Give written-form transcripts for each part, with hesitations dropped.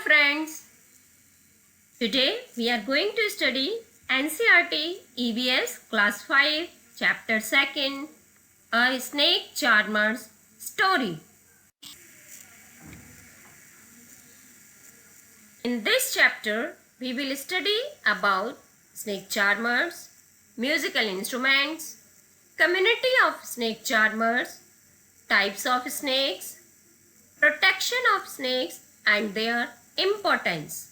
friends. Today we are going to study NCERT EVS Class 5 Chapter 2 A Snake Charmer's Story. In this chapter we will study about snake charmers, musical instruments, community of snake charmers, types of snakes, protection of snakes and their importance.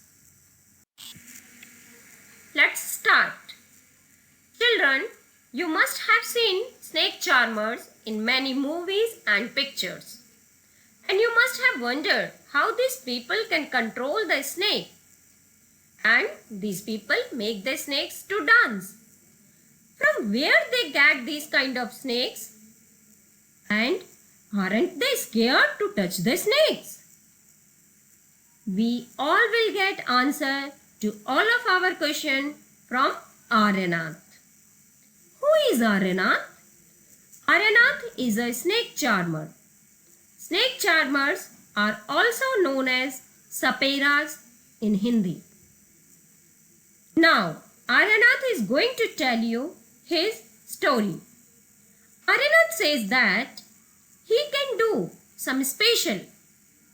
Let's start. Children, you must have seen snake charmers in many movies and pictures. And you must have wondered how these people can control the snake. And these people make the snakes to dance. From where they get these kind of snakes? And aren't they scared to touch the snakes? We all will get answer to all of our question from Aryanath. Who is Aryanath? Aryanath is a snake charmer. Snake charmers are also known as saperas in Hindi. Now, Aryanath is going to tell you his story. Aryanath says that he can do some special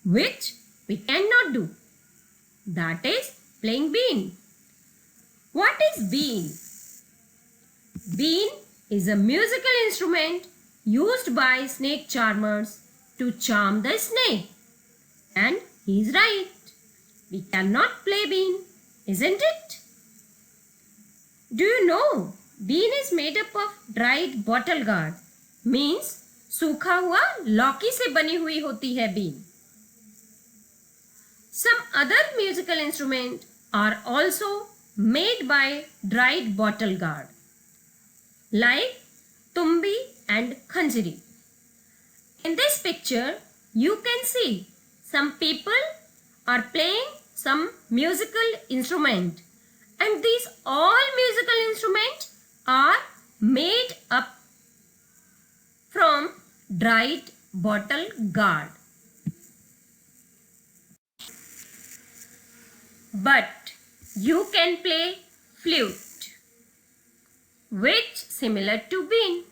which we cannot do. That is playing bean. What is bean? Bean is a musical instrument used by snake charmers to charm the snake. And he is right. We cannot play bean, isn't it? Do you know bean is made up of dried bottle gourd, means सूखा हुआ लौकी से बनी हुई होती है been. Some other musical instruments are also made by dried bottle gourd, like tumbi and khanjri. In this picture, you can see some people are playing some musical instrument, and these all musical instruments are made up from dried bottle gourd. But you can play flute, which similar to bean.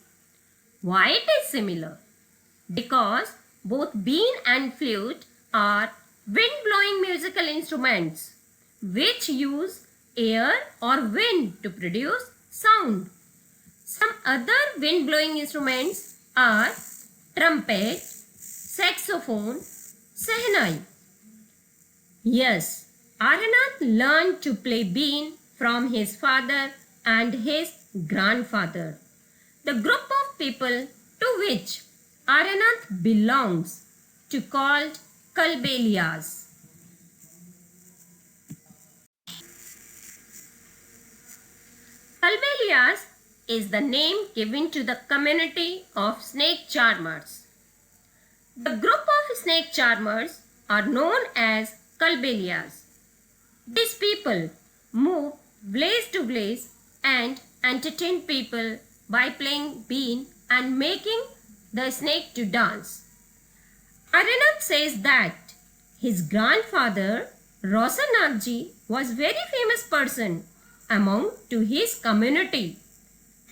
Why it is similar? Because both bean and flute are wind-blowing musical instruments which use air or wind to produce sound. Some other wind-blowing instruments are trumpet, saxophone, sehnai. Yes, Aryanath learned to play bean from his father and his grandfather. The group of people to which Aryanath belongs to called Kalbelias. Kalbelias is the name given to the community of snake charmers. The group of snake charmers are known as Kalbelias. These people move village to village and entertain people by playing bean and making the snake to dance. Aryanath says that his grandfather Rosanathji was very famous person among to his community,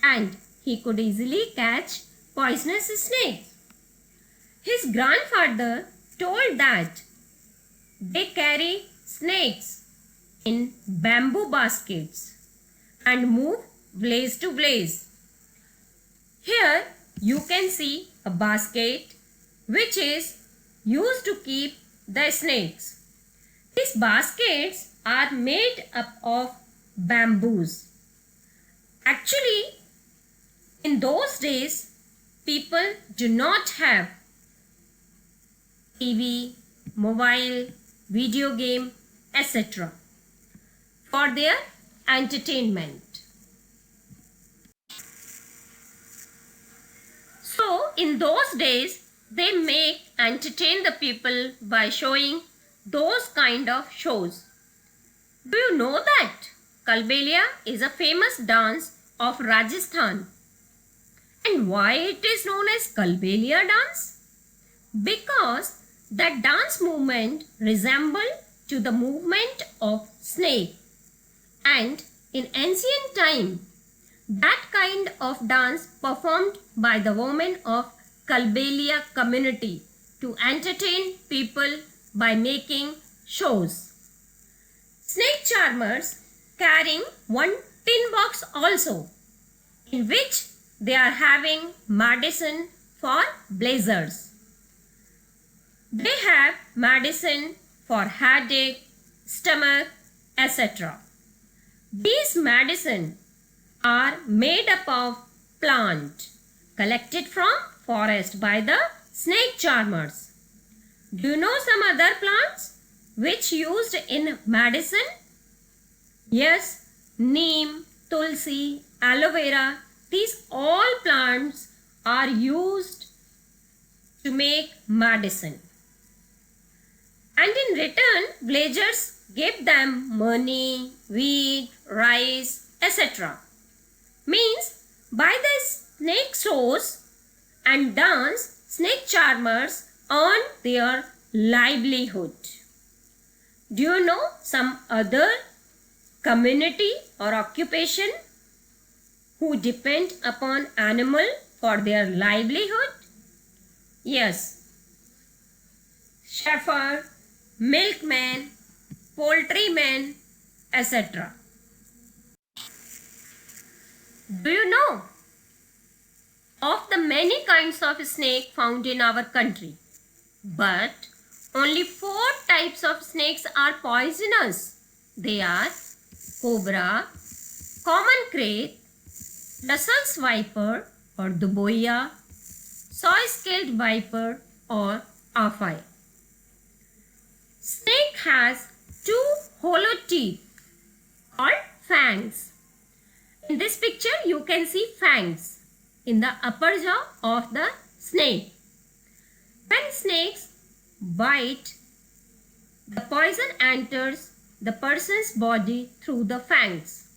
and he could easily catch poisonous snakes. His grandfather told that they carry snakes in bamboo baskets and move village to village. Here you can see a basket which is used to keep the snakes. These baskets are made up of bamboos. Actually, in those days, people do not have TV, mobile, video game, etc. for their entertainment. So, in those days, they entertain the people by showing those kind of shows. Do you know that Kalbelia is a famous dance of Rajasthan? And why it is known as Kalbelia dance? Because that dance movement resembles to the movement of snake, and in ancient time that kind of dance performed by the women of Kalbelia community to entertain people by making shows. Snake charmers carrying one tin box also, in which they are having medicine for blizzards. They have medicine for headache, stomach, etc. These medicine are made up of plant collected from forest by the snake charmers. Do you know some other plants which used in medicine? Yes, neem, tulsi, aloe vera, these all plants are used to make medicine. And in return, villagers give them money, wheat, rice, etc. Means by the snake shows and dance, snake charmers earn their livelihood. Do you know some other community or occupation who depend upon animal for their livelihood? Yes, shepherd, milkman, poultryman, etc. Do you know of the many kinds of snake found in our country? But only 4 types of snakes are poisonous. They are cobra, common krait, Russell's viper or duboia, soy-scaled viper or aphai. Snake has 2 hollow teeth called fangs. In this picture you can see fangs in the upper jaw of the snake. When snakes bite, the poison enters the person's body through the fangs.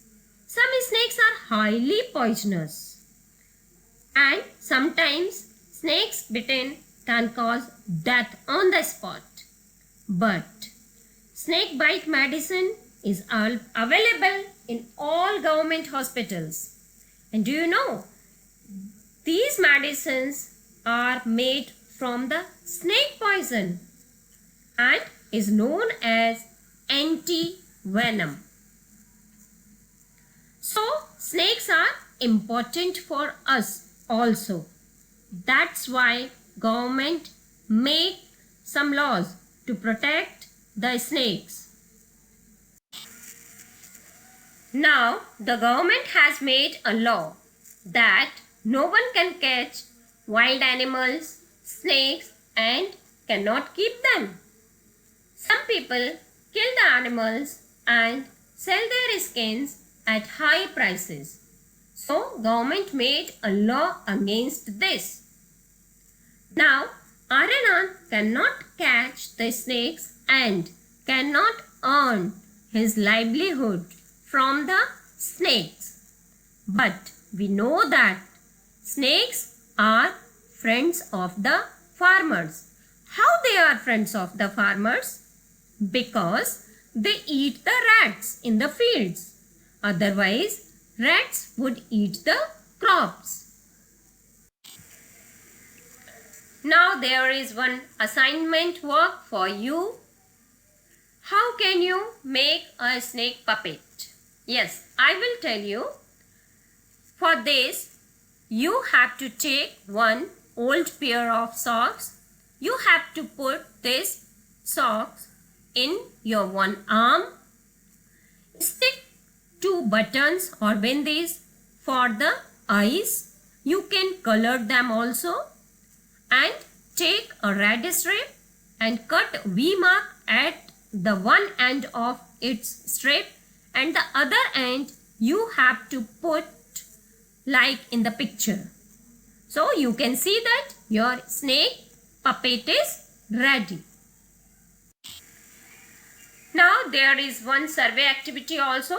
Some snakes are highly poisonous, and sometimes snakes bitten can cause death on the spot. But snake bite medicine is available in all government hospitals. And do you know, these medicines are made from the snake poison and is known as anti-venom. So snakes are important for us also. That's why government make some laws to protect the snakes. Now the government has made a law that no one can catch wild animals, snakes, and cannot keep them. Some people kill the animals and sell their skins at high prices. So government made a law against this. Now Aryanan cannot catch the snakes and cannot earn his livelihood from the snakes. But we know that snakes are friends of the farmers. How they are friends of the farmers? Because they eat the rats in the fields. Otherwise, rats would eat the crops. Now there is one assignment work for you. How can you make a snake puppet? Yes, I will tell you. For this, you have to take one old pair of socks. You have to put this socks in your one arm. Stick 2 buttons or bindis for the eyes. You can color them also. And take a red strip and cut V mark at the one end of its strip, and the other end you have to put like in the picture. So you can see that your snake puppet is ready. Now there is one survey activity also.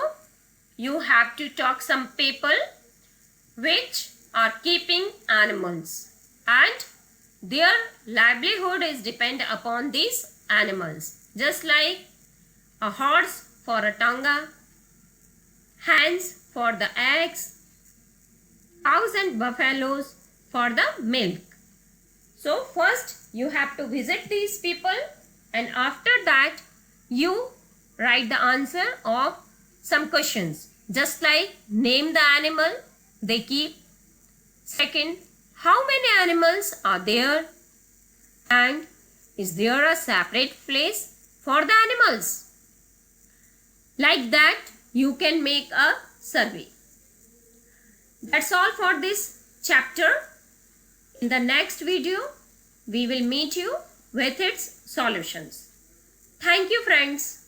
You have to talk some people which are keeping animals and their livelihood is depend upon these animals. Just like a horse for a tanga, hens for the eggs, cows and buffaloes for the milk. So first you have to visit these people, and after that you write the answer of some questions, just like name the animal they keep. Second, how many animals are there? And is there a separate place for the animals? Like that, you can make a survey. That's all for this chapter. In the next video, we will meet you with its solutions. Thank you, friends.